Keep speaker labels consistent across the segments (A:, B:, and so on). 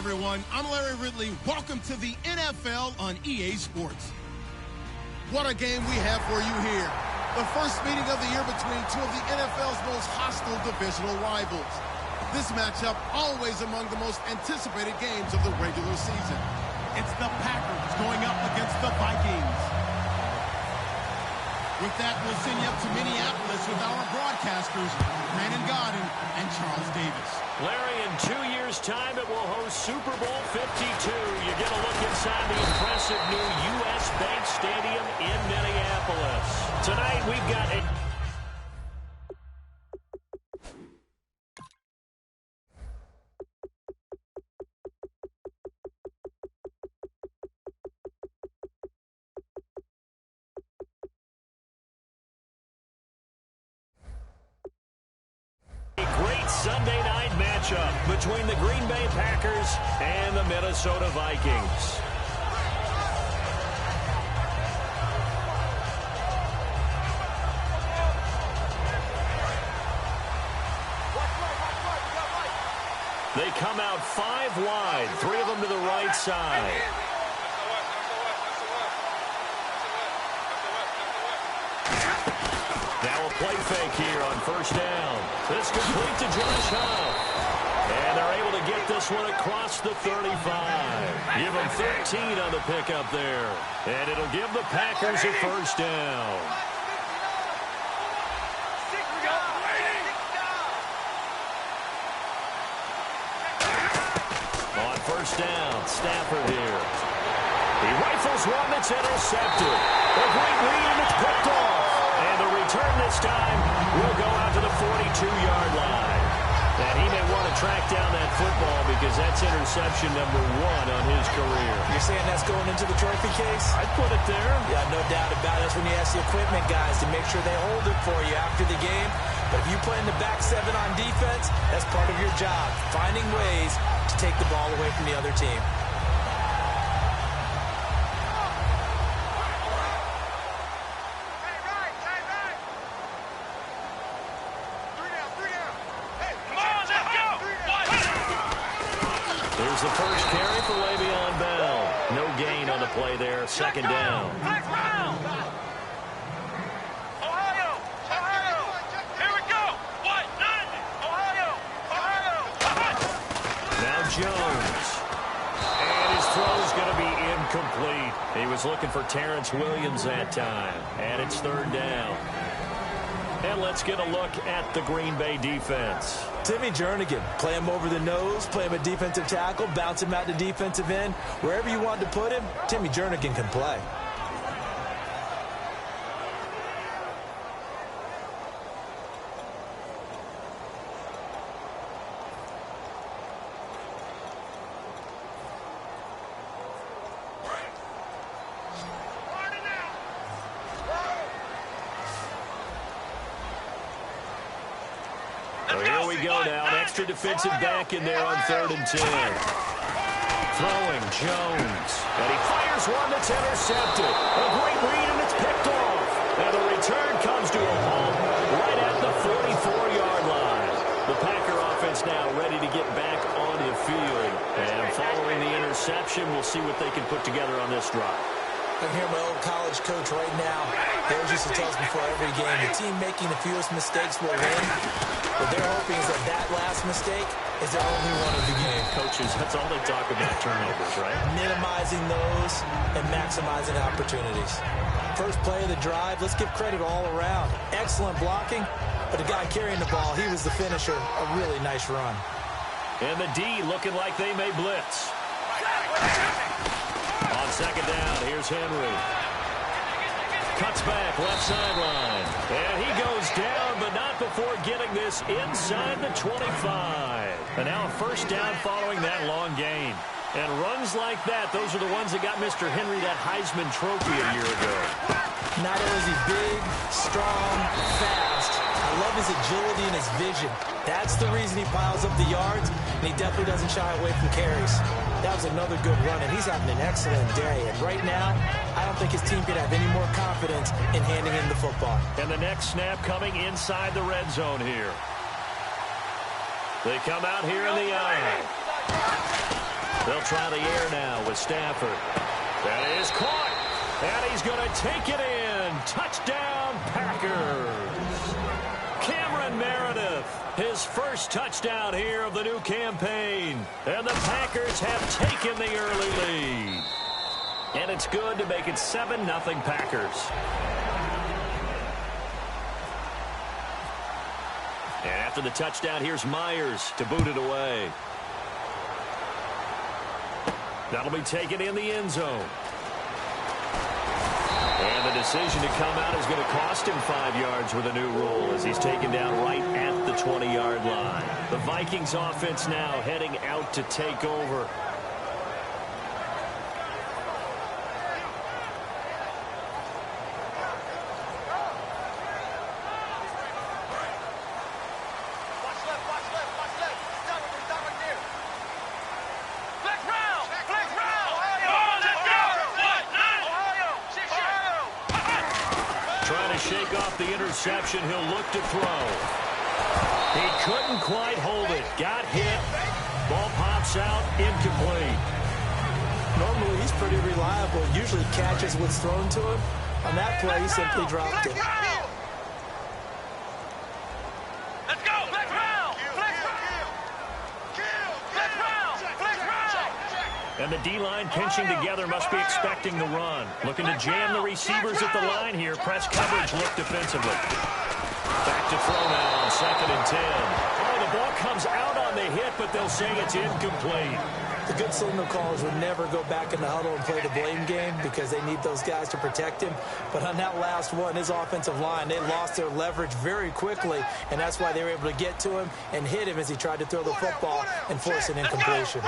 A: everyone. I'm Larry Ridley. Welcome to the NFL on EA Sports. What a game we have for you here. The first meeting of the year between two of the NFL's most hostile divisional rivals. This matchup always among the most anticipated games of the regular season. It's the Packers going up against the Vikings. With that, we'll send you up to Minneapolis with our broadcasters, Brandon Godden and Charles Davis.
B: Larry, in 2 years' time, it will host Super Bowl 52. You get a look inside the impressive new U.S. Bank Stadium in Minneapolis. Tonight, we've got a... Sunday night matchup between the Green Bay Packers and the Minnesota Vikings. They come out 5 wide, 3 of them to the right side. Now a play fake here on first down. This complete to Josh Huff. And they're able to get this one across the 35. Give them 13 on the pickup there. And it'll give the Packers a first down. On first down, Stafford here. He rifles one that's intercepted. A great lead and it's picked off. And the return this time will go out to the 42-yard line. And he may want to track down that football because that's interception number 1 on his career.
C: You're saying that's going into the trophy case?
B: I'd put it there.
C: Yeah, no doubt about it. That's when you ask the equipment guys to make sure they hold it for you after the game. But if you play in the back 7 on defense, that's part of your job, finding ways to take the ball away from the other team.
B: The first carry for Le'Veon Bell. No gain on the play there. Second down.
D: Ohio. Here we go. What? None. Ohio.
B: Now Jones. And his throw's going to be incomplete. He was looking for Terrence Williams that time. And it's third down. And let's get a look at the Green Bay defense.
C: Timmy Jernigan, play him over the nose, play him a defensive tackle, bounce him out to defensive end. Wherever you want to put him, Timmy Jernigan can play.
B: Here we go now. An extra defensive back in there on 3rd and 10. Throwing Jones. And he fires one that's intercepted. A great read, and it's picked off. And the return comes to a halt right at the 44-yard line. The Packer offense now ready to get back on the field. And following the interception, we'll see what they can put together on this drive.
C: I can hear my old college coach right now. He always used to tell us before every game, the team making the fewest mistakes will win. What they're hoping is that last mistake is their only one of the game.
B: Coaches, that's all they talk about, turnovers, right?
C: Minimizing those and maximizing opportunities. First play of the drive, let's give credit all around. Excellent blocking, but the guy carrying the ball, he was the finisher. A really nice run.
B: And the D looking like they may blitz. On second down, here's Henry. Cuts back, left sideline. And he goes down, but not before getting this inside the 25. And now a first down following that long gain. And runs like that, those are the ones that got Mr. Henry that Heisman Trophy a year ago.
C: Not only is he big, strong, fast, I love his agility and his vision. That's the reason he piles up the yards, and he definitely doesn't shy away from carries. That was another good run, and he's having an excellent day. And right now, I don't think his team can have any more confidence in handing him the football.
B: And the next snap coming inside the red zone here. They come out here in the eye. They'll try the air now with Stafford. That is caught. And he's going to take it in. Touchdown, Packers. Cameron Meredith, his first touchdown here of the new campaign. And the Packers have taken the early lead. And it's good to make it 7-0 Packers. And after the touchdown, here's Myers to boot it away. That'll be taken in the end zone. And the decision to come out is going to cost him 5 yards with a new rule as he's taken down right at the 20-yard line. The Vikings offense now heading out to take over. Shake off the interception. He'll look to throw. He couldn't quite hold it. Got hit. Ball pops out. Incomplete.
C: Normally, he's pretty reliable. Usually catches what's thrown to him. On that play, he simply dropped it.
D: Let's go. Flex round. Flex round. Flex round.
B: And the D-line pinching together must be expecting the run. Looking to jam the receivers at the line here. Press coverage look defensively. Back to throw now on 2nd and 10. Oh, the ball comes out on the hit, but they'll say it's incomplete.
C: The good signal callers would never go back in the huddle and play the blame game because they need those guys to protect him. But on that last one, his offensive line, they lost their leverage very quickly, and that's why they were able to get to him and hit him as he tried to throw the football and force an incompletion.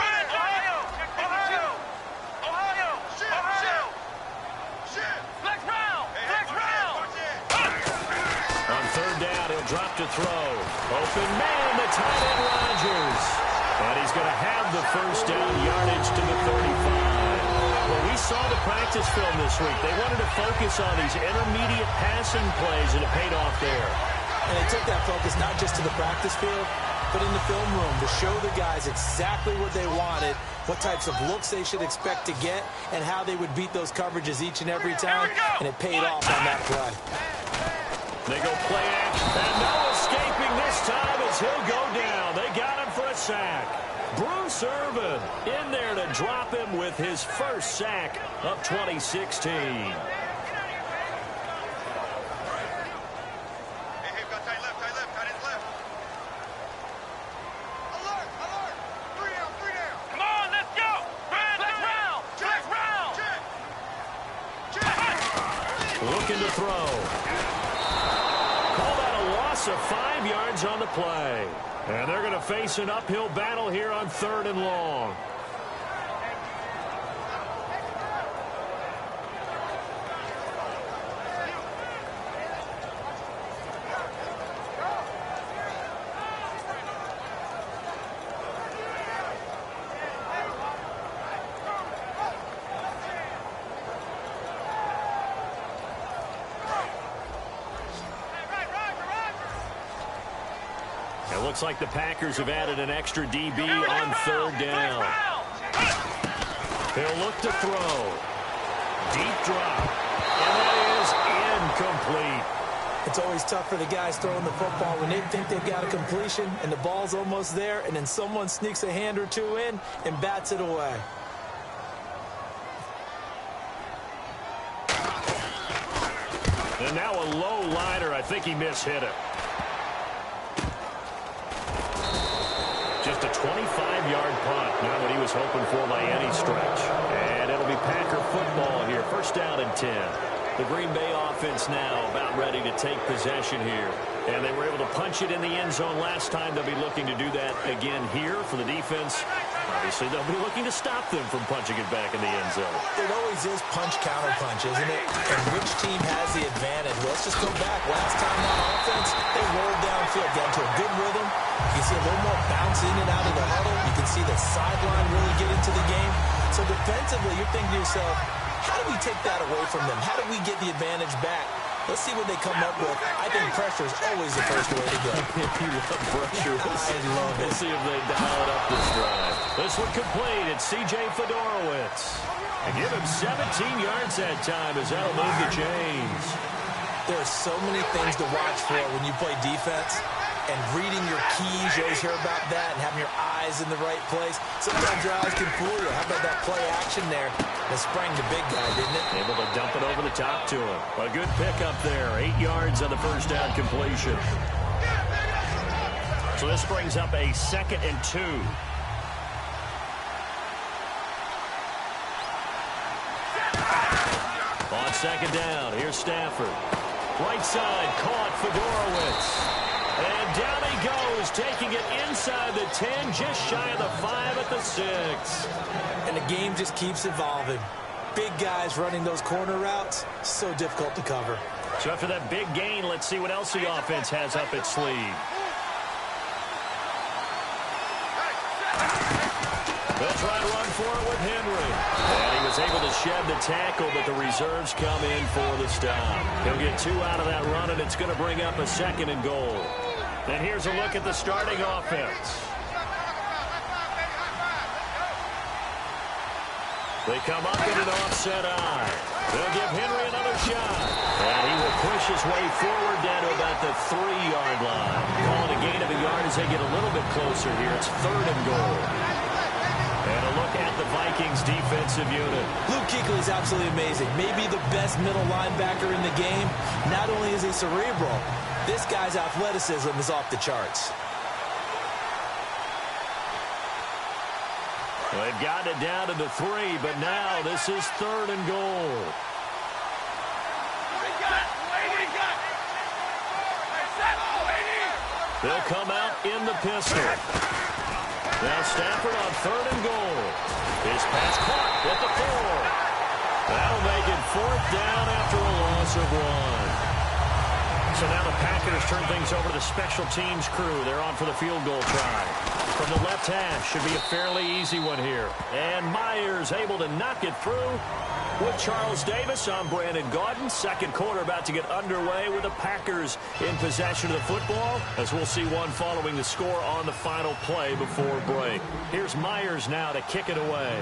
B: Drop to throw. Open man, the tight end Rodgers. And he's going to have the first down, yardage to the 35. Well, we saw the practice film this week. They wanted to focus on these intermediate passing plays, and it paid off there.
C: And they took that focus not just to the practice field, but in the film room to show the guys exactly what they wanted, what types of looks they should expect to get, and how they would beat those coverages each and every time, and it paid off on that play.
B: They go play action, and no escaping this time as he'll go down. They got him for a sack. Bruce Irvin in there to drop him with his first sack of 2016.
D: Come on, let's go.
B: Looking to throw. Of 5 yards on the play. And they're going to face an uphill battle here on 3rd and long. It looks like the Packers have added an extra DB on 3rd down. He'll look to throw. Deep drop. And that is incomplete.
C: It's always tough for the guys throwing the football when they think they've got a completion and the ball's almost there, and then someone sneaks a hand or two in and bats it away.
B: And now a low liner. I think he mishit it. Just a 25-yard punt, not what he was hoping for by any stretch. And it'll be Packer football here, 1st down and 10. The Green Bay offense now about ready to take possession here. And they were able to punch it in the end zone last time. They'll be looking to do that again here for the defense. Obviously, they'll be looking to stop them from punching it back in the end zone.
C: It always is punch-counter-punch, isn't it? And which team has the advantage? Well, let's just go back. Last time on offense, they rolled downfield, got into a good rhythm. You can see a little more bounce in and out of the huddle. You can see the sideline really get into the game. So defensively, you're thinking to yourself, how do we take that away from them? How do we get the advantage back? Let's see what they come up with. I think pressure is always the first way to go.
B: You love pressure.
C: I love it.
B: Let's see if they dial it up this drive. This one complete. It's C.J. Fedorowicz. And give him 17 yards that time as that'll move the chains.
C: There are so many things to watch for when you play defense. And reading your keys, you always hear about that, and having your eyes in the right place. Sometimes your eyes can fool you. How about that play action there? That sprang the big guy, didn't it?
B: Able to dump it over the top to him. A good pickup there. 8 yards on the first down completion. So this brings up a 2nd and 2. On 2nd down, here's Stafford. Right side, caught Fedorowicz. And down he goes, taking it inside the 10, just shy of the 5 at the 6.
C: And the game just keeps evolving. Big guys running those corner routes, so difficult to cover.
B: So after that big gain, let's see what else the offense has up its sleeve. They'll try to run for it with Henry. And he was able to shed the tackle, but the reserves come in for the stop. He'll get 2 out of that run, and it's going to bring up a 2nd and goal. And here's a look at the starting offense. They come up in an offset eye. They'll give Henry another shot. And he will push his way forward down to about the 3-yard line. Calling a gain of a yard as they get a little bit closer here. It's 3rd and goal. And a look at the Vikings defensive unit.
C: Luke Kuechly is absolutely amazing. Maybe the best middle linebacker in the game. Not only is he cerebral, this guy's athleticism is off the charts.
B: Well, they've gotten it down to the 3, but now this is 3rd and goal. They'll come out in the pistol. Now Stafford on 3rd and goal. His pass caught at the 4. That'll make it 4th down after a loss of 1. So now the Packers turn things over to the special teams crew. They're on for the field goal try. From the left hash, should be a fairly easy one here. And Myers able to knock it through with Charles Davis. I'm Brandon Gaudin. 2nd quarter about to get underway with the Packers in possession of the football, as we'll see one following the score on the final play before break. Here's Myers now to kick it away.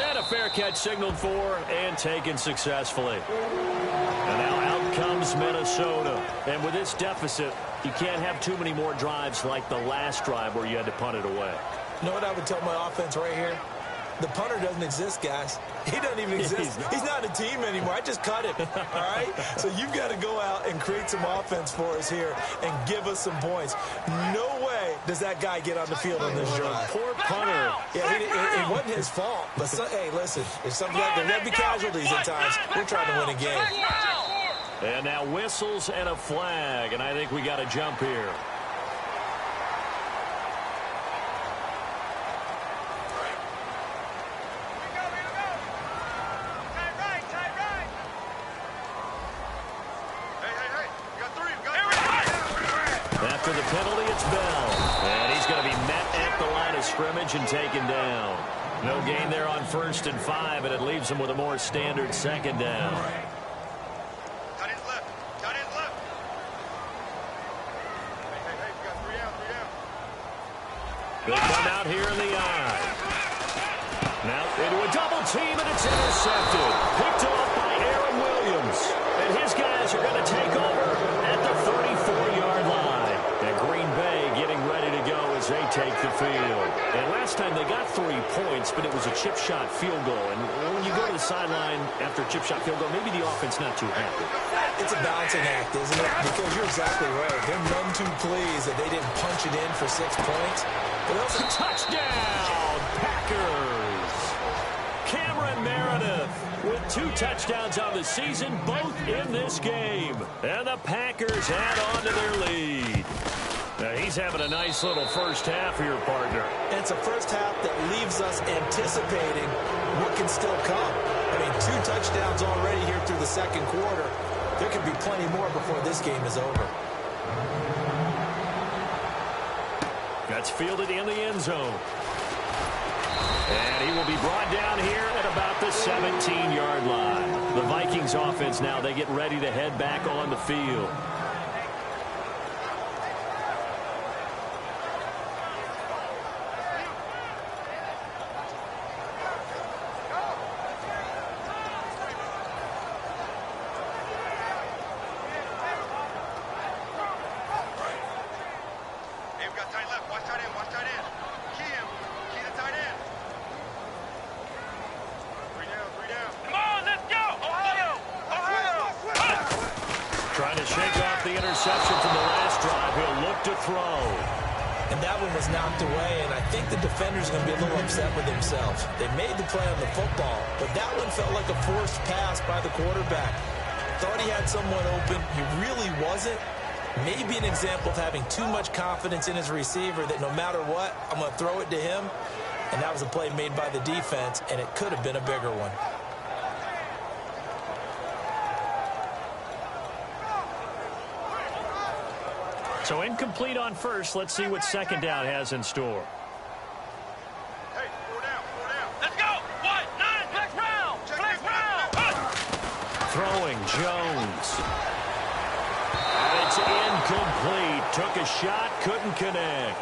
B: And a fair catch signaled for and taken successfully. And now out comes Minnesota. And with this deficit, you can't have too many more drives like the last drive where you had to punt it away.
C: You know what I would tell my offense right here? The punter doesn't exist, guys. He doesn't even exist. He's not a team anymore. I just cut him, all right? So you've got to go out and create some offense for us here and give us some points. No way does that guy get on the field on this drive.
B: Poor punter.
C: Yeah, it wasn't his fault. But, hey, listen, if something like that, there'll be casualties at times. We're trying to win a game.
B: And now whistles and a flag, and I think we got a jump here. After the penalty, it's Bell. And he's going to be met at the line of scrimmage and taken down. No gain there on 1st and 5, and it leaves him with a more standard 2nd down.
D: Cut his left. Cut his left. Hey, you got 3 down.
B: They come out here in the eye. Now into a double team, and it's intercepted. Picked off by Aaron Williams. And his guys are going to take over at the 34-yard line. And Green Bay getting ready to go as they take the field. And last time they got 3 points, but it was a chip shot field goal. And when you go to the sideline after a chip shot field goal, maybe the offense not too happy.
C: It's a balancing act, isn't it? Because you're exactly right. They're none too pleased that they didn't punch it in for 6 points. But also,
B: touchdown, Packers! Cameron Meredith with 2 touchdowns on the season, both in this game. And the Packers add on to their lead. Now he's having a nice little first half here, partner.
C: And it's a first half that leaves us anticipating what can still come. I mean, 2 touchdowns already here through the 2nd quarter. There could be plenty more before this game is over.
B: That's fielded in the end zone. And he will be brought down here at about the 17-yard line. The Vikings offense now, they get ready to head back on the field. Trying to shake off the interception from the last drive. He'll look to throw.
C: And that one was knocked away, and I think the defender's going to be a little upset with himself. They made the play on the football, but that one felt like a forced pass by the quarterback. Thought he had someone open. He really wasn't. Maybe an example of having too much confidence in his receiver that no matter what, I'm going to throw it to him. And that was a play made by the defense, and it could have been a bigger one.
B: So incomplete on first. Let's see what second down has in store.
D: Hey, 4 down, 4 down. Let's go. 1-9, flex round. Flex round.
B: Throwing Jones. And it's incomplete. Took a shot, couldn't connect.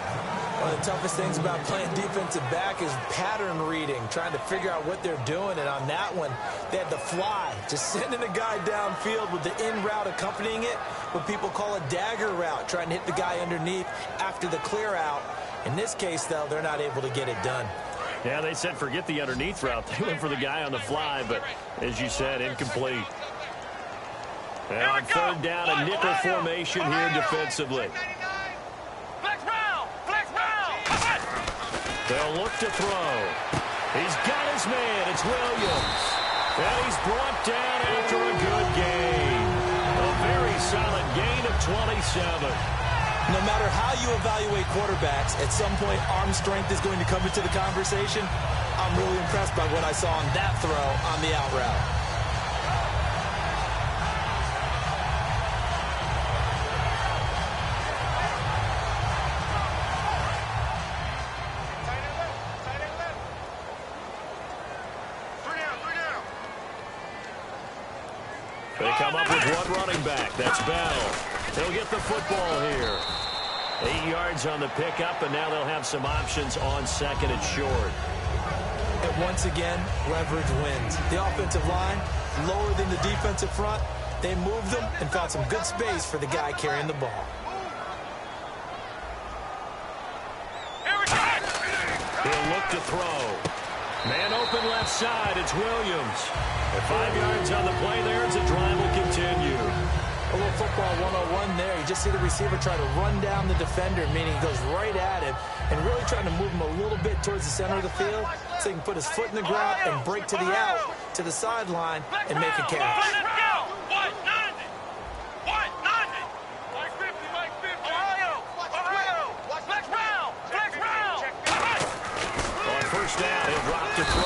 C: One of the toughest things about playing defensive back is pattern reading, trying to figure out what they're doing. And on that one, they had the fly, just sending a guy downfield with the in route accompanying it, what people call a dagger route, trying to hit the guy underneath after the clear out. In this case, though, they're not able to get it done.
B: Yeah, they said forget the underneath route. They went for the guy on the fly, but as you said, incomplete. And on third down, a nickel formation here defensively. They'll look to throw. He's got his man. It's Williams. And he's brought down after a good gain. A very solid gain of 27.
C: No matter how you evaluate quarterbacks, at some point arm strength is going to come into the conversation. I'm really impressed by what I saw on that throw on the out route.
B: They come up with one running back. That's Bell. They'll get the football here. 8 yards on the pickup, and now they'll have some options on second and short.
C: And once again, leverage wins. The offensive line, lower than the defensive front. They moved them and found some good space for the guy carrying the ball.
B: He'll look to throw. Man open left side. It's Williams. At 5 yards on the play there, as the drive will continue.
C: A little football 101 there. You just see the receiver try to run down the defender, meaning he goes right at him, and really trying to move him a little bit towards the center of the field so he can put his foot in the ground and break to the out, to the sideline, and make a catch.
B: First down, he'll drop to throw.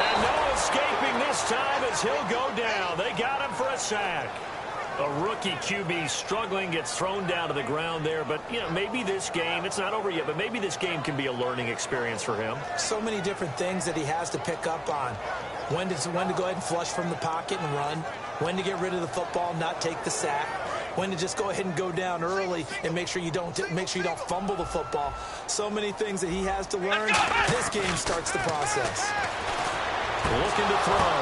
B: And no escaping this time as he'll go down. They got him for a sack. A rookie QB struggling, gets thrown down to the ground there. But, you know, maybe this game, it's not over yet, but maybe this game can be a learning experience for him.
C: So many different things that he has to pick up on. When to go ahead and flush from the pocket and run. When to get rid of the football, not take the sack. When to just go ahead and go down early and make sure you don't fumble the football. So many things that he has to learn. This game starts the process.
B: Looking to throw.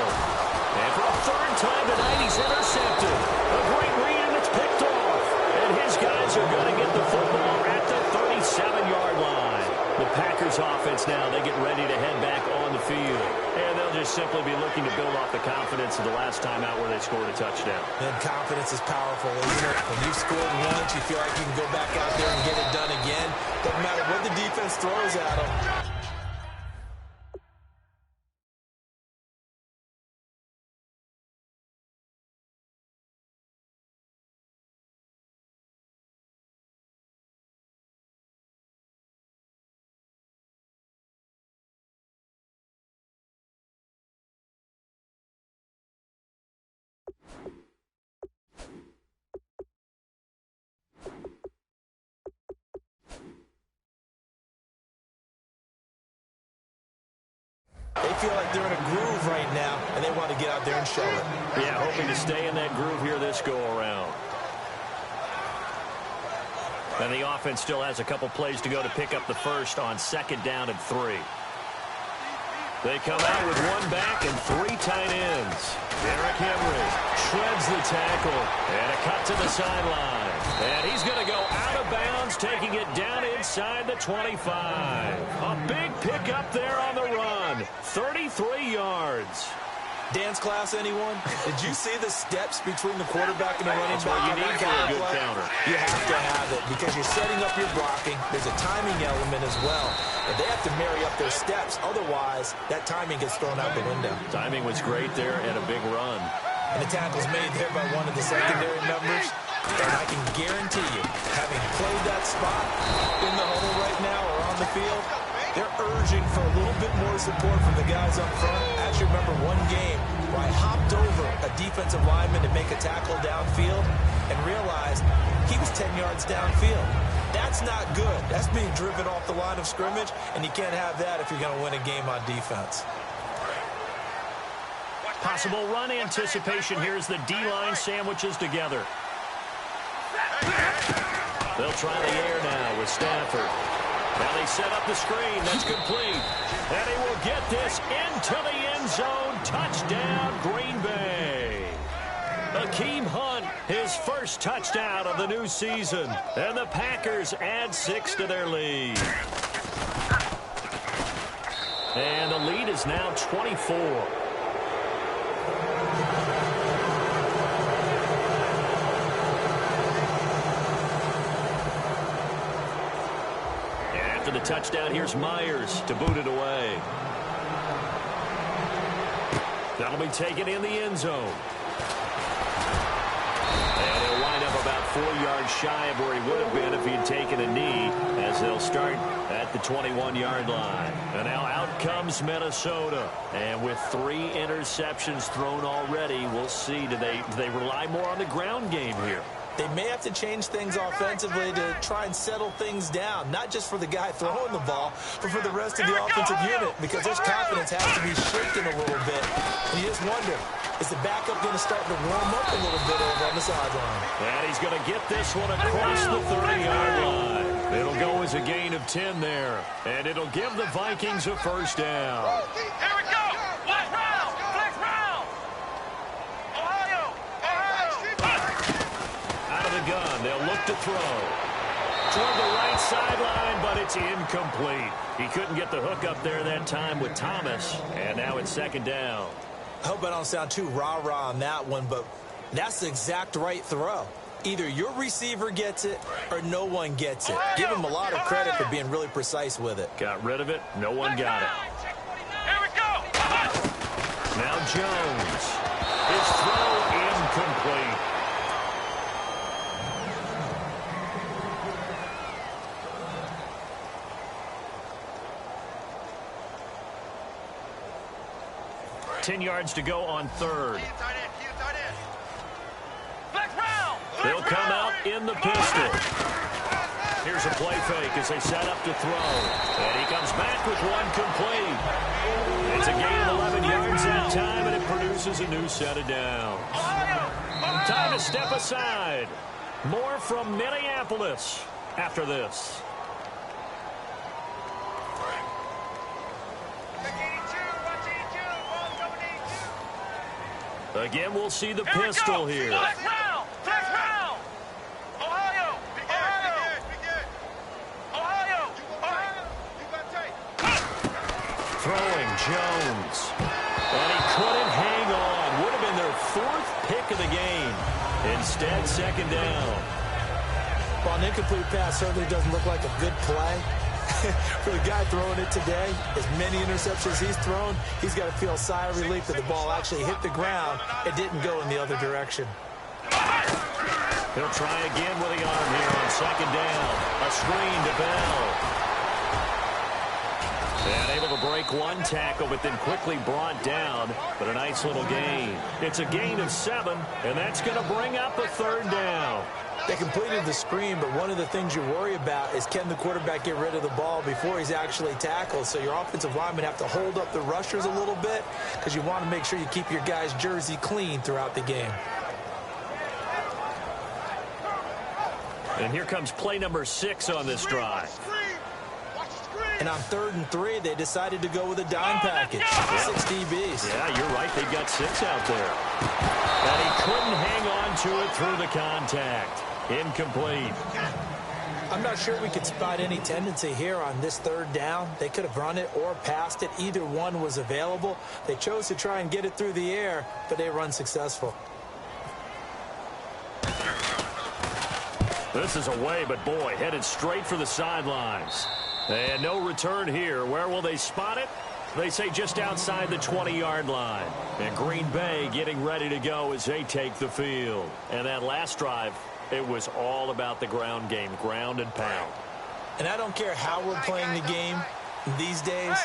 B: And for a third time tonight, he's intercepted. A great read, and it's picked off. And his guys are going to get the football at the 37-yard line. The Packers offense now, they get ready to head back on the field. And they'll just simply be looking to build off the confidence of the last time out where they scored a touchdown.
C: And confidence is powerful, isn't it? When you've scored once, you feel like you can go back out there and get it done again. Doesn't matter what the defense throws at them. feel like they're in a groove right now, and they want to get out there and show it.
B: Yeah, hoping to stay in that groove here this go-around. And the offense still has a couple plays to go to pick up the first on 2nd down and 3. They come out with 1 back and 3 tight ends. Derrick Henry shreds the tackle. And a cut to the sideline. And he's going to go out of bounds, taking it down inside the 25. A big pickup there on the run. 33 yards.
C: Dance class, anyone? Did you see the steps between the quarterback and the running back?
B: That's what you need for a good counter.
C: You have to have it because you're setting up your blocking. There's a timing element as well. And they have to marry up their steps. Otherwise, that timing gets thrown out the window.
B: Timing was great there and a big run.
C: And the tackle's made there by one of the secondary members. And I can guarantee you, having played that spot in the huddle right now or on the field, they're urging for a little bit more support from the guys up front. I actually remember one game where I hopped over a defensive lineman to make a tackle downfield and realized he was 10 yards downfield. That's not good. That's being driven off the line of scrimmage, and you can't have that if you're going to win a game on defense.
B: Possible run anticipation here as the D-line sandwiches together. They'll try the air now with Stafford. Now they set up the screen. That's complete. And he will get this into the end zone. Touchdown, Green Bay. S1ck1nt3nt1onz's, his first touchdown of the new season. And the Packers add 6 to their lead. And the lead is now 24. After the touchdown, here's Myers to boot it away. That'll be taken in the end zone. And he'll wind up about 4 yards shy of where he would have been if he had taken a knee, as they'll start at the 21-yard line. And now out comes Minnesota. And with 3 interceptions thrown already, we'll see. Do they rely more on the ground game here?
C: They may have to change things offensively to try and settle things down, not just for the guy throwing the ball, but for the rest of the offensive unit, because their confidence has to be shaken a little bit. And you just wonder, is the backup going to start to warm up a little bit over on the sideline?
B: And he's going to get this one across the 30-yard line. It'll go as a gain of 10 there, and it'll give the Vikings a first down.
D: Here we go. Flex round. Flex round. Ohio.
B: Out of the gun, they'll look to throw. Toward the right sideline, but it's incomplete. He couldn't get the hook up there that time with Thomas, and now it's 2nd down.
C: I hope I don't sound too rah-rah on that one, but that's the exact right throw. Either your receiver gets it or no one gets it. Give him a lot of credit for being really precise with it.
B: Got rid of it. No one got it.
D: Here we go.
B: Now Jones. His throw incomplete. Ten yards to go on 3rd. They'll come out in the pistol. Here's a play fake as they set up to throw. And he comes back with one complete. It's a gain of 11 yards that time, and it produces a new set of downs. Time to step aside. More from Minneapolis after this. Again, we'll see the pistol here.
D: Flex round. Flex round. Ohio. Ohio. You got tape.
B: Throwing Jones. And he couldn't hang on. Would have been their 4th pick of the game. Instead, 2nd down.
C: Well, an incomplete pass certainly doesn't look like a good play. For the guy throwing it today, as many interceptions he's thrown, he's got to feel a sigh of relief that the ball actually hit the ground. It didn't go in the other direction.
B: He'll try again with the arm here on 2nd down. A screen to Bell. And able to break one tackle, but then quickly brought down. But a nice little gain. It's a gain of 7, and that's going to bring up a 3rd down.
C: They They completed the screen, but one of the things you worry about is can the quarterback get rid of the ball before he's actually tackled? So your offensive linemen have to hold up the rushers a little bit because you want to make sure you keep your guy's jersey clean throughout the game.
B: And here comes play number 6 on this drive.
C: And on 3rd and 3, they decided to go with a dime package. 6 DBs.
B: Yeah, you're right. They've got 6 out there. And he couldn't hang on to it through the contact. Incomplete.
C: I'm not sure we could spot any tendency here on this 3rd down. They could have run it or passed it. Either one was available. They chose to try and get it through the air, but they were unsuccessful.
B: This is away, but boy, headed straight for the sidelines. And no return here. Where will they spot it? They say just outside the 20-yard line. And Green Bay getting ready to go as they take the field. And that last drive, it was all about the ground game, ground and pound.
C: And I don't care how we're playing the game these days,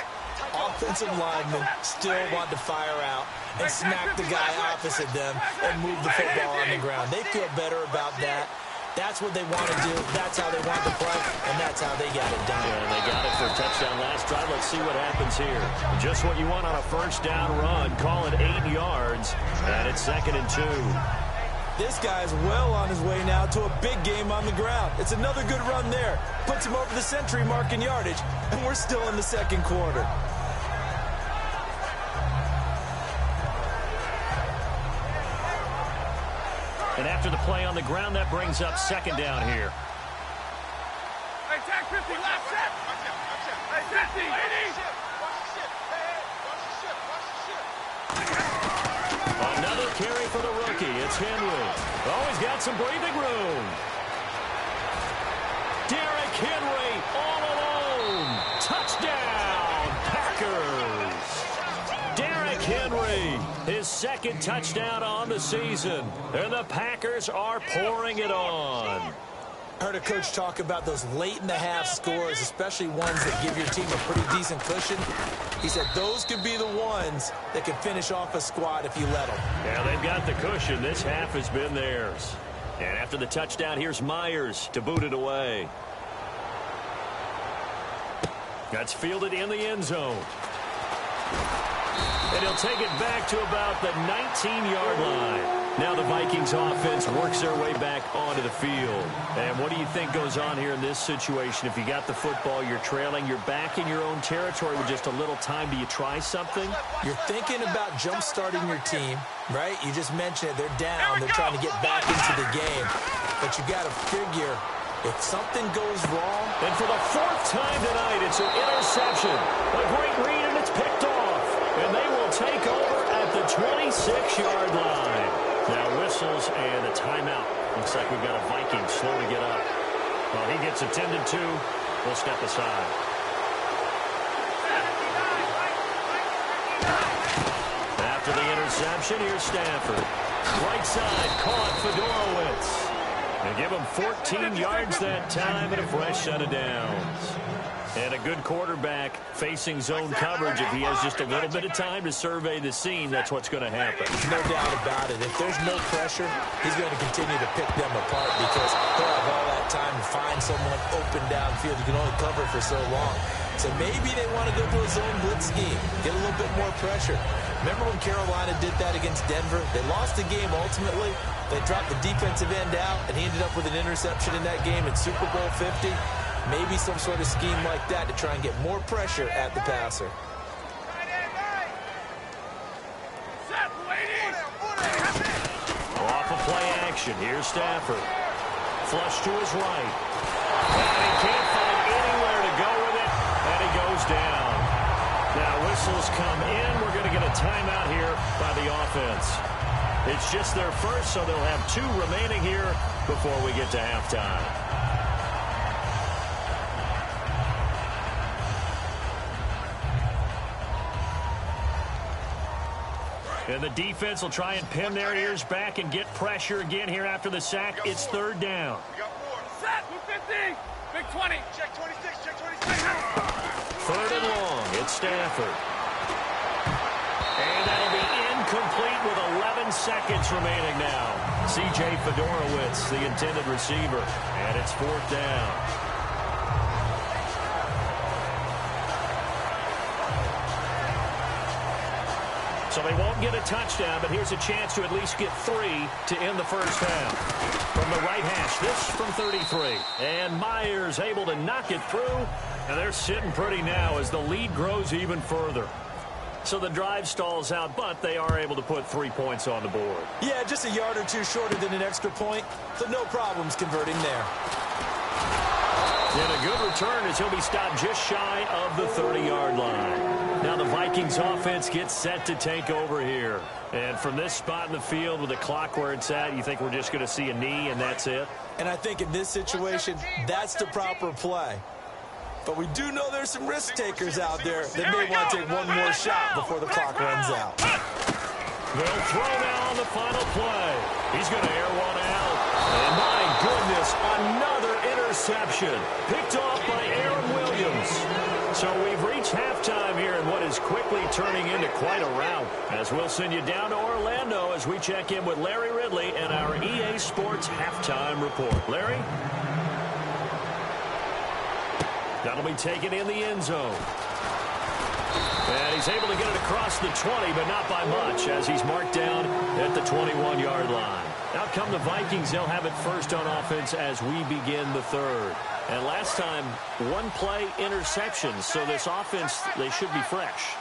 C: offensive linemen still want to fire out and smack the guy opposite them and move the football on the ground. They feel better about that. That's what they want to do. That's how they want to play, and that's how they got it done.
B: Yeah, and they got it for a touchdown last drive. Let's see what happens here. Just what you want on a first down run. Call it 8 yards, and it's 2nd and 2.
C: This guy's well on his way now to a big game on the ground. It's another good run there. Puts him over the century mark in yardage, and we're still in the 2nd quarter.
B: And after the play on the ground, that brings up 2nd down here.
D: Hey, tag 50, left set. Hey, 50, ladies.
B: Another carry for the rookie. It's Henry. Oh, he's got some breathing room. Derrick Henry all alone. Touchdown, Packers. Derrick Henry, his 2nd touchdown on the season. And the Packers are pouring it on.
C: I heard a coach talk about those late-in-the-half scores, especially ones that give your team a pretty decent cushion. He said those could be the ones that could finish off a squad if you let them.
B: Yeah, they've got the cushion. This half has been theirs. And after the touchdown, here's Myers to boot it away. That's fielded in the end zone. And he'll take it back to about the 19-yard line. Now the Vikings offense works their way back onto the field. And what do you think goes on here in this situation? If you got the football, you're trailing, you're back in your own territory with just a little time. Do you try something?
C: You're thinking about jump-starting your team, right? You just mentioned it. They're down. They're trying to get back into the game. But you got to figure if something goes wrong.
B: And for the 4th time tonight, it's an interception. A great read, and it's picked off. And they will take over at the 26-yard line. Now whistles and a timeout. Looks like we've got a Viking slow to get up. Well, he gets attended to. We'll step aside. After the interception, here's Stafford. Right side, caught Fedorowicz. And give him 14 yards that time and a fresh set of downs. And a good quarterback facing zone coverage. If he has just a little bit of time to survey the scene, that's what's going to happen.
C: No doubt about it. If there's no pressure, he's going to continue to pick them apart because he'll have all that time to find someone open downfield. You can only cover for so long. So maybe they want to go to a zone blitz scheme, get a little bit more pressure. Remember when Carolina did that against Denver? They lost the game ultimately. They dropped the defensive end out, and he ended up with an interception in that game in Super Bowl 50. Maybe some sort of scheme like that to try and get more pressure at the passer.
B: Off of play action. Here's Stafford. Flush to his right. And he can't find anywhere to go with it, and he goes down. Now whistles come in. We're going to get a timeout here by the offense. It's just their first, so they'll have 2 remaining here before we get to halftime. And the defense will try and pin their ears back and get pressure again here after the sack. It's 3rd down.
D: Set, 250. Big 20. Check 26, check 26.
B: 3rd and long. It's Stafford. And that'll be incomplete with 11 seconds remaining now. C.J. Fedorowicz, the intended receiver, and it's 4th down. So they won't get a touchdown, but here's a chance to at least get 3 to end the first half. From the right hash, this from 33. And Myers able to knock it through, and they're sitting pretty now as the lead grows even further. So the drive stalls out, but they are able to put 3 points on the board.
C: Yeah, just a yard or two shorter than an extra point, so no problems converting there.
B: And a good return as he'll be stopped just shy of the 30-yard line. Now the Vikings offense gets set to take over here. And from this spot in the field with the clock where it's at, you think we're just going to see a knee and that's it?
C: And I think in this situation, that's the proper play. But we do know there's some risk takers out there that may want to take one more shot before the clock runs out.
B: They'll throw now on the final play. He's going to air one out. And my goodness, another interception. Picked off by Aaron Williams. So we've reached halftime here in what is quickly turning into quite a rout. As we'll send you down to Orlando as we check in with Larry Ridley and our EA Sports halftime report. Larry? That'll be taken in the end zone. And he's able to get it across the 20, but not by much, as he's marked down at the 21-yard line. Out come the Vikings. They'll have it first on offense as we begin the third. And last time, one-play interceptions. So this offense, they should be fresh.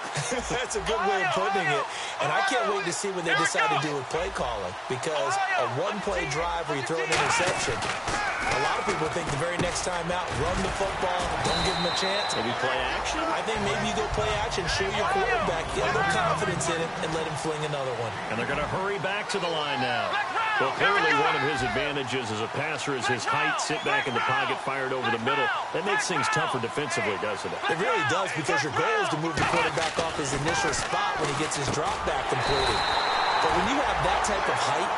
C: That's a good way of putting it. And I can't wait to see what they decide to do with play calling. Because a one-play drive where you throw an interception, a lot of people think the very next time out, run the football, don't give them a chance.
B: Maybe play action?
C: I think maybe you go play action, show your quarterback, get a little confidence in it, and let him fling another one.
B: And they're going to hurry back to the line now. Well, clearly one of his advantages as a passer is his height, sit back in the pocket, fired over the middle. That makes things tougher defensively, doesn't it?
C: It really does, because your goal is to move the quarterback off his initial spot when he gets his drop back completed. But when you have that type of height,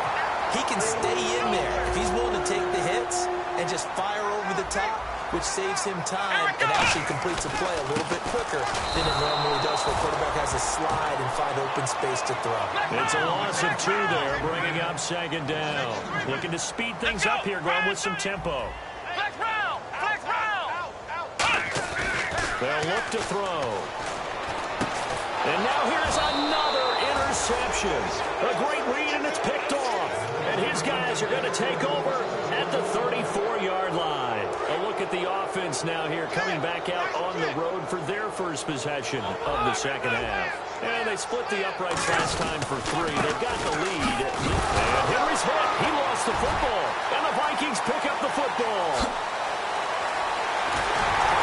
C: he can stay in there if he's willing to take the hits and just fire over the top, which saves him time and actually completes a play a little bit quicker than it normally does, so a quarterback has to slide and find open space to throw.
B: It's a loss of 2 there, bringing up 2nd down. Looking to speed things up here, going with some tempo.
D: Flex round! Flex round!
B: They'll look to throw. And now here's another interception. A great read, and it's picked off. And his guys are going to take over at the 34-yard line. A look at the offense now here, coming back out on the road for their first possession of the second half. And they split the uprights last time for 3. They've got the lead. And Henry's hit. He lost the football. And the Vikings pick up the football.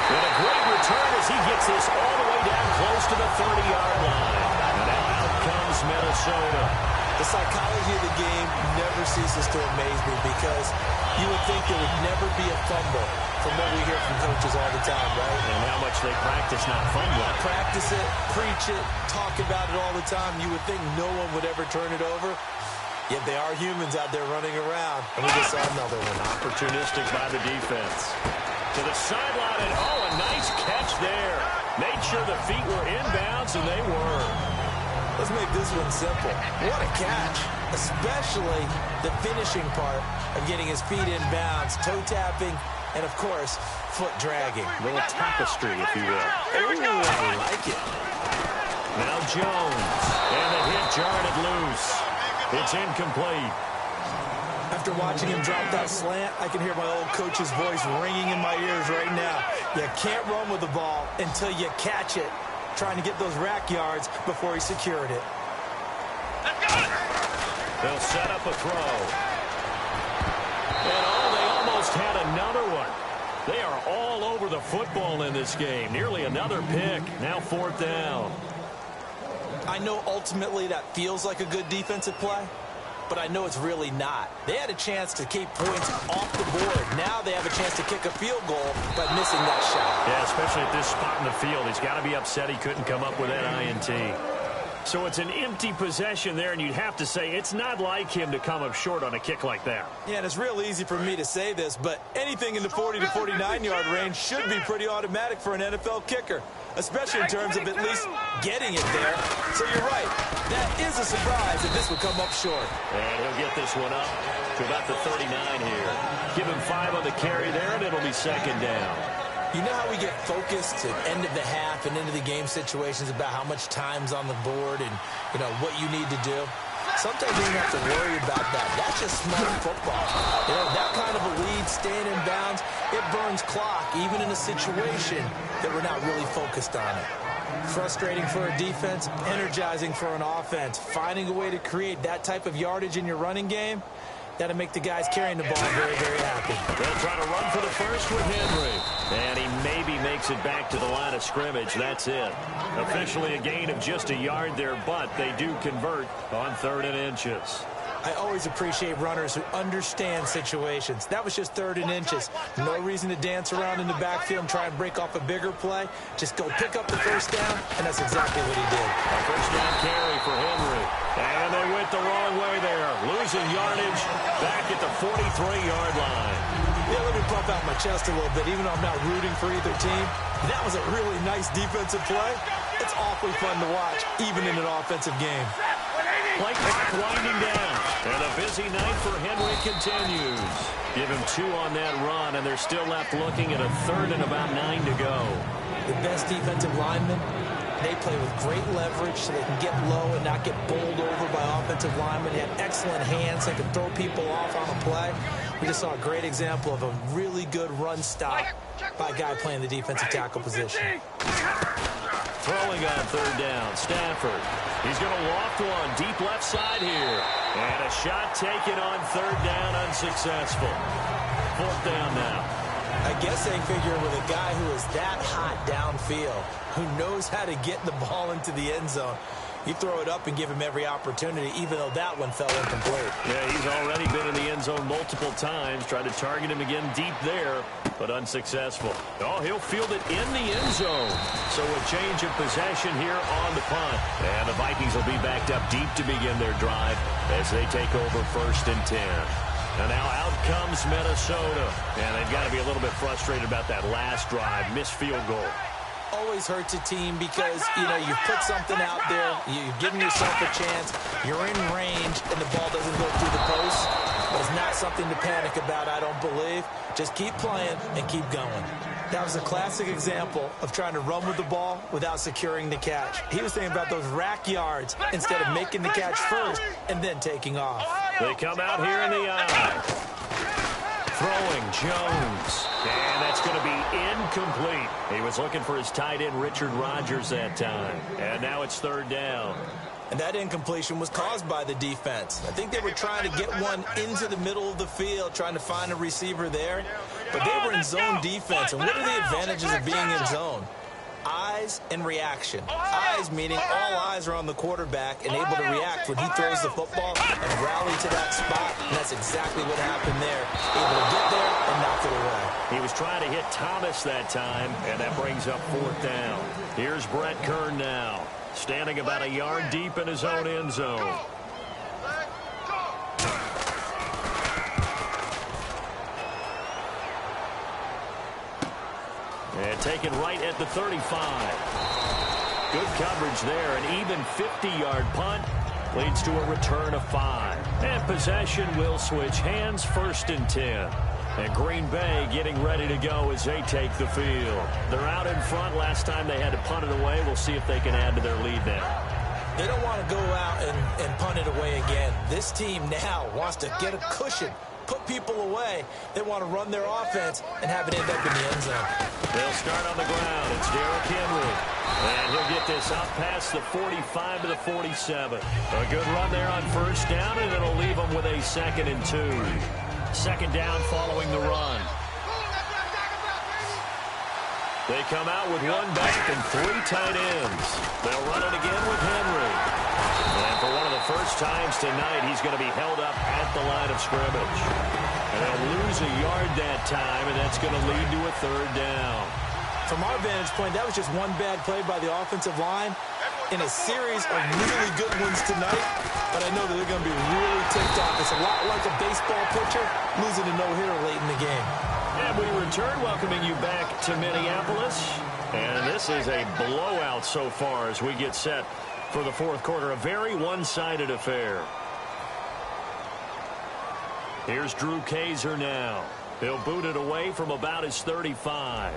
B: And a great return as he gets this all the way down close to the 30-yard line. And now out comes Minnesota.
C: The psychology of the game never ceases to amaze me, because you would think there would never be a fumble from what we hear from coaches all the time, right?
B: And how much they practice not fumbling.
C: Practice it, preach it, talk about it all the time. You would think no one would ever turn it over. Yet they are humans out there running around. And we just saw another one.
B: Opportunistic by the defense. To the sideline, and oh, a nice catch there. Made sure the feet were inbounds, and they were.
C: Let's make this one simple. What a catch, especially the finishing part of getting his feet in bounds, toe tapping, and, of course, foot dragging.
B: A little tapestry, if you will.
C: Ooh, I like it.
B: Now Jones, and the hit jarred it loose. It's incomplete.
C: After watching him drop that slant, I can hear my old coach's voice ringing in my ears right now. You can't run with the ball until you catch it. Trying to get those rack yards before he secured it.
B: They'll set up a throw. And oh, they almost had another one. They are all over the football in this game. Nearly another pick. Now 4th down.
C: I know ultimately that feels like a good defensive play, but I know it's really not. They had a chance to keep points off the board. Now they have a chance to kick a field goal by missing that shot.
B: Yeah, especially at this spot in the field. He's got to be upset he couldn't come up with that INT. So it's an empty possession there, and you'd have to say it's not like him to come up short on a kick like that.
C: Yeah, and it's real easy for me to say this, but anything in the 40 to 49-yard range should be pretty automatic for an NFL kicker. especially in terms of at least getting it there. So you're right. That is a surprise if this would come up short.
B: And he'll get this one up to about the 39 here. Give him 5 on the carry there, and it'll be second down.
C: You know how we get focused at end of the half and into the game situations about how much time's on the board and, you know, what you need to do? Sometimes you don't have to worry about that. That's just smart football. You know, that kind of a lead, staying in bounds, it burns clock, even in a situation that we're not really focused on it. Frustrating for a defense, energizing for an offense. Finding a way to create that type of yardage in your running game, that'll make the guys carrying the ball very, very happy.
B: They'll try to run for the first with Henry. And he maybe makes it back to the line of scrimmage. That's it. Officially a gain of just a yard there, but they do convert on 3rd and inches.
C: I always appreciate runners who understand situations. That was just 3rd and inches. No reason to dance around in the backfield and try and break off a bigger play. Just go pick up the first down, and that's exactly what he did.
B: A first down carry for Henry. And they went the wrong way there. Losing yardage back at the 43-yard line.
C: Yeah, let me pump out my chest a little bit, even though I'm not rooting for either team. That was a really nice defensive play. It's awfully fun to watch, even in an offensive game.
B: Play clock winding down. And a busy night for Henry continues. Give him 2 on that run, and they're still left looking at a 3rd and about 9 to go.
C: The best defensive linemen, they play with great leverage so they can get low and not get bowled over by offensive linemen. They have excellent hands. They can throw people off on a play. We just saw a great example of a really good run stop by a guy playing the defensive tackle position.
B: Throwing on 3rd down, Stafford. He's going to loft one deep left side here. And a shot taken on 3rd down, unsuccessful. 4th down now.
C: I guess they figure with a guy who is that hot downfield, who knows how to get the ball into the end zone, you throw it up and give him every opportunity, even though that one fell incomplete.
B: Yeah, he's already been in the end zone multiple times. Tried to target him again deep there, but unsuccessful. Oh, he'll field it in the end zone. So a change of possession here on the punt. And the Vikings will be backed up deep to begin their drive as they take over 1st and 10. And now out comes Minnesota. And they've got to be a little bit frustrated about that last drive. Missed field goal.
C: Always hurts a team because, you know, you put something out there, you've given yourself a chance, you're in range, and the ball doesn't go through the post. But it's not something to panic about, I don't believe. Just keep playing and keep going. That was a classic example of trying to run with the ball without securing the catch. He was thinking about those rack yards instead of making the catch first and then taking off.
B: They come out here in the eye. Throwing Jones. And that's going to be incomplete. He was looking for his tight end, Richard Rodgers, that time. And now it's 3rd down.
C: And that incompletion was caused by the defense. I think they were trying to get one into the middle of the field, trying to find a receiver there. But they were in zone defense. And what are the advantages of being in zone? Eyes and reaction. Eyes meaning all eyes are on the quarterback and able to react when he throws the football and rally to that spot. And that's exactly what happened there. Able to get there and knock it away.
B: He was trying to hit Thomas that time, and that brings up 4th down. Here's Brett Kern now, standing about a yard deep in his own end zone. And taken right at the 35. Good coverage there. An even 50-yard punt leads to a return of 5. And possession will switch hands, 1st and 10. And Green Bay getting ready to go as they take the field. They're out in front. Last time they had to punt it away. We'll see if they can add to their lead now.
C: They don't want to go out and punt it away again. This team now wants to get a cushion, put people away. They want to run their offense and have it end up in the end zone.
B: They'll start on the ground. It's Derrick Henry. And he'll get this out past the 45 to the 47. A good run there on 1st down, and it'll leave them with a 2nd and 2. 2nd down following the run. They come out with 1 back and 3 tight ends. They'll run it again with Henry. And for one of the first times tonight, he's going to be held up at the line of scrimmage. And they'll lose a yard that time, and that's going to lead to a 3rd down.
C: From our vantage point, that was just one bad play by the offensive line in a series of really good ones tonight. But I know that they're going to be really ticked off. It's a lot like a baseball pitcher losing a no-hitter late in the game.
B: And we return, welcoming you back to Minneapolis. And this is a blowout so far as we get set for the fourth quarter. A very one-sided affair. Here's Drew Kaiser now. He'll boot it away from about his 35.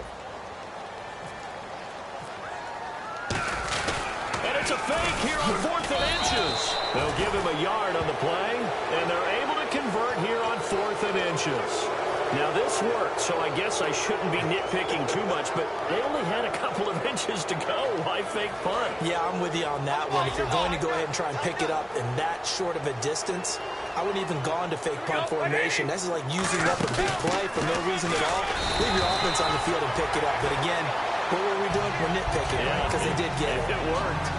B: And it's a fake here on 4th and inches. They'll give him a yard on the play, and they're able to convert here on 4th and inches. Now, this worked, so I guess I shouldn't be nitpicking too much, but they only had a couple of inches to go. Why fake punt?
C: Yeah, I'm with you on that one. If you're going to go ahead and try and pick it up in that short of a distance, I wouldn't even gone to fake punt formation. This is like using up a big play for no reason at all. Leave your offense on the field and pick it up. But again, what were we doing? We're nitpicking, right? Because they did get it.
B: It worked.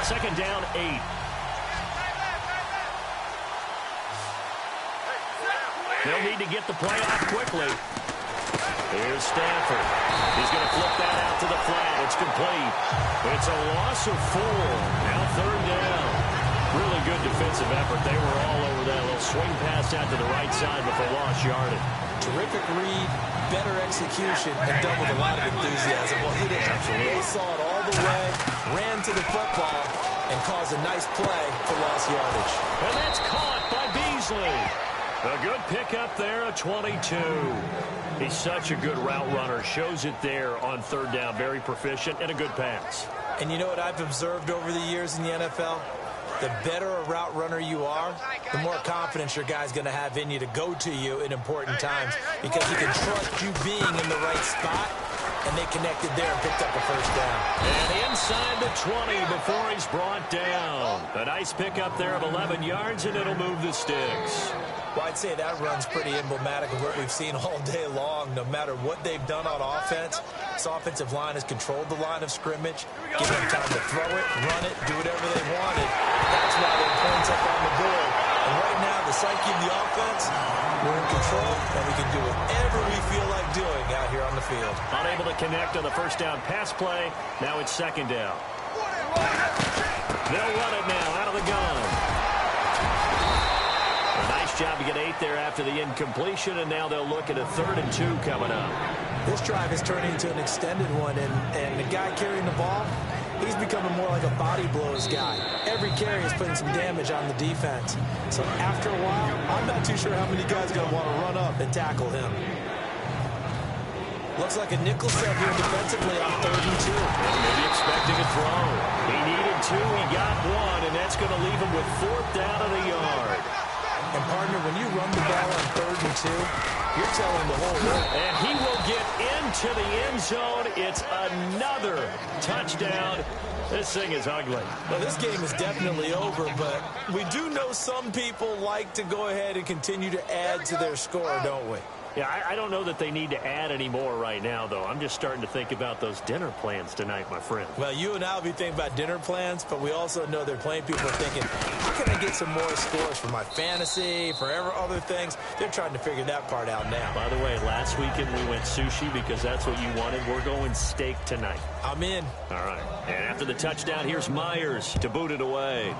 B: Second down, 8. They'll need to get the play off quickly. Here's Stafford. He's going to flip that out to the flat. It's complete. It's a loss of 4. Now 3rd down. Really good defensive effort. They were all over that little swing pass out to the right side, but they lost yardage.
C: Terrific read, better execution, and done with a lot of enthusiasm. Well, he didn't. They saw it all the way, ran to the football, and caused a nice play for lost yardage.
B: And that's caught by Beasley. A good pickup there, a 22. He's such a good route runner. Shows it there on 3rd down. Very proficient and a good pass.
C: And you know what I've observed over the years in the NFL? The better a route runner you are, the more confidence your guy's going to have in you to go to you in important times because he can trust you being in the right spot, and they connected there and picked up a 1st down.
B: And inside the 20 before he's brought down. A nice pickup there of 11 yards, and it'll move the sticks.
C: Well, I'd say that run's pretty emblematic of what we've seen all day long. No matter what they've done on offense, this offensive line has controlled the line of scrimmage, given them time to throw it, run it, do whatever they wanted. That's why they points up on the board. And right now, the psyche of the offense, we're in control, and we can do whatever we feel like doing out here on the field.
B: Unable to connect on the 1st down pass play. Now it's 2nd down. They'll run it now out of the gun. A nice job to get 8 there after the incompletion, and now they'll look at a 3rd and 2 coming up.
C: This drive is turning into an extended one, and the guy carrying the ball, he's becoming more like a body blows guy. Every carry is putting some damage on the defense. So after a while, I'm not too sure how many guys are going to want to run up and tackle him. Looks like a nickel set here defensively on 3rd and 2.
B: Maybe expecting a throw. He needed 2, he got 1, and that's going to leave him with 4th down and a yard.
C: And, partner, when you run the ball on 3rd and 2, you're telling the whole world.
B: And he will get into the end zone. It's another touchdown. This thing is ugly.
C: Well, this game is definitely over, but we do know some people like to go ahead and continue to add to their score, don't we?
B: Yeah, I don't know that they need to add any more right now, though. I'm just starting to think about those dinner plans tonight, my friend.
C: Well, you and I will be thinking about dinner plans, but we also know they're playing people are thinking, how can I get some more scores for my fantasy, for other things? They're trying to figure that part out now.
B: By the way, last weekend we went sushi because that's what you wanted. We're going steak tonight.
C: I'm in.
B: All right. And after the touchdown, here's Myers to boot it away.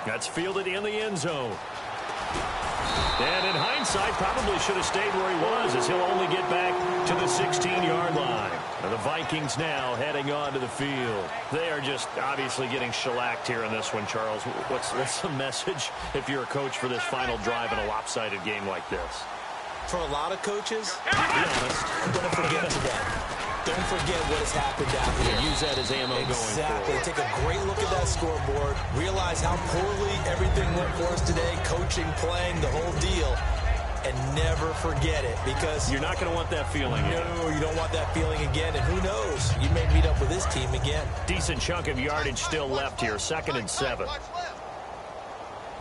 B: That's fielded in the end zone. And in hindsight, probably should have stayed where he was, as he'll only get back to the 16-yard line. And the Vikings now heading onto the field. They are just obviously getting shellacked here in this one, Charles. What's the message if you're a coach for this final drive in a lopsided game like this?
C: For a lot of coaches,
B: be honest,
C: don't forget today. Don't forget what has happened out here.
B: Use that as ammo going forward.
C: Take a great look at that scoreboard. Realize how poorly everything went for us today. Coaching, playing, the whole deal. And never forget it, because
B: you're not going to want that feeling again.
C: No, you don't want that feeling again. And who knows? You may meet up with this team again.
B: Decent chunk of yardage still left here. 2nd and 7.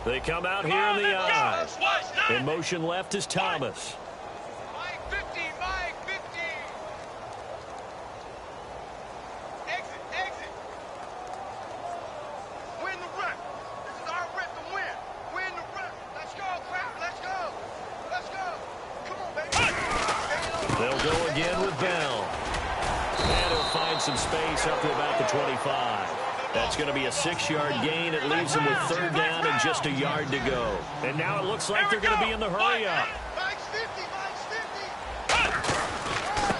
B: They come out here in the eye. In motion left is Thomas. some space up to about the 25. That's going to be a 6-yard gain. It leaves them with 3rd down and just a yard to go. And now it looks like they're going to be in the hurry-up.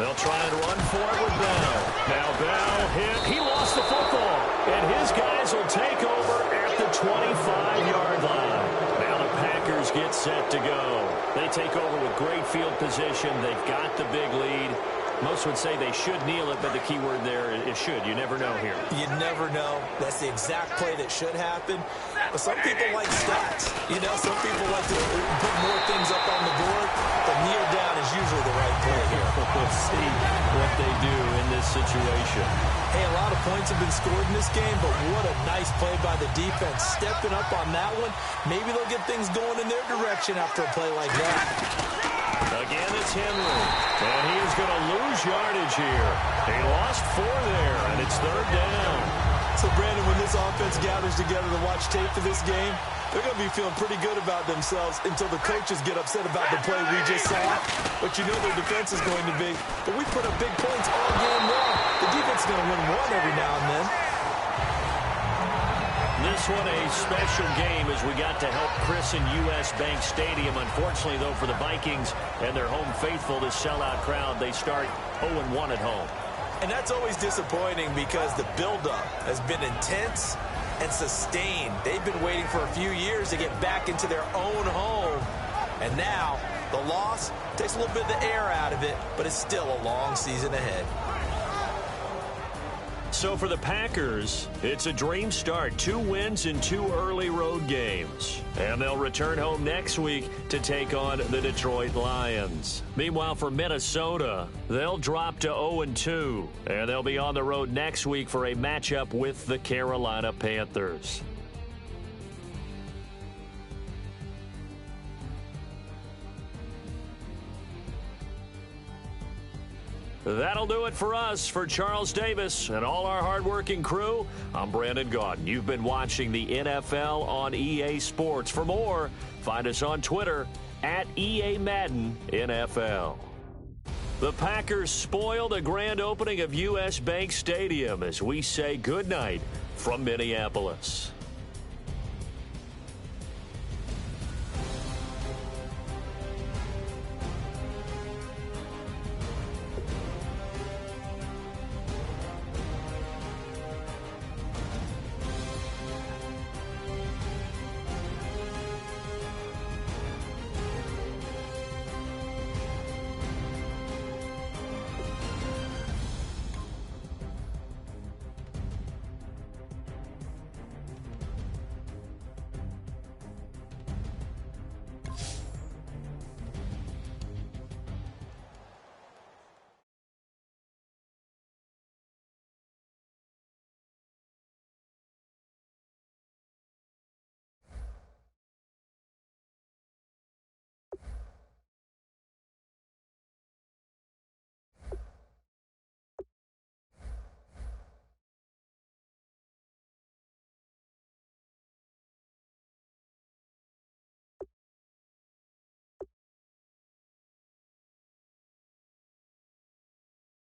B: They'll try and run for it with Bell. Now Bell hit. He lost the football. And his guys will take over at the 25-yard line. Now the Packers get set to go. They take over with great field position. They've got the big lead. Most would say they should kneel it, but the key word there is should. You never know here.
C: You never know. That's the exact play that should happen. But some people like stats. You know, some people like to put more things up on the board, but kneel down is usually the right play here.
B: We'll see what they do in this situation.
C: Hey, a lot of points have been scored in this game, but what a nice play by the defense. Stepping up on that one, maybe they'll get things going in their direction after a play like that.
B: Again, it's Henry, and he is going to lose yardage here. He lost 4 there, and it's 3rd down.
C: So, Brandon, when this offense gathers together to watch tape for this game, they're going to be feeling pretty good about themselves until the coaches get upset about the play we just saw. But you know their defense is going to be. But we put up big points all game long. The defense is going to win one every now and then.
B: This one a special game as we got to help christen U.S. Bank Stadium. Unfortunately, though, for the Vikings and their home faithful, this sellout crowd, they start 0-1 at home.
C: And that's always disappointing because the buildup has been intense and sustained. They've been waiting for a few years to get back into their own home. And now the loss takes a little bit of the air out of it, but it's still a long season ahead.
B: So for the Packers, it's a dream start. 2 wins in 2 early road games. And they'll return home next week to take on the Detroit Lions. Meanwhile, for Minnesota, they'll drop to 0-2. And they'll be on the road next week for a matchup with the Carolina Panthers. That'll do it for us. For Charles Davis and all our hardworking crew, I'm Brandon Gaudin. You've been watching the NFL on EA Sports. For more, find us on Twitter at EA Madden NFL. The Packers spoil the grand opening of U.S. Bank Stadium as we say goodnight from Minneapolis.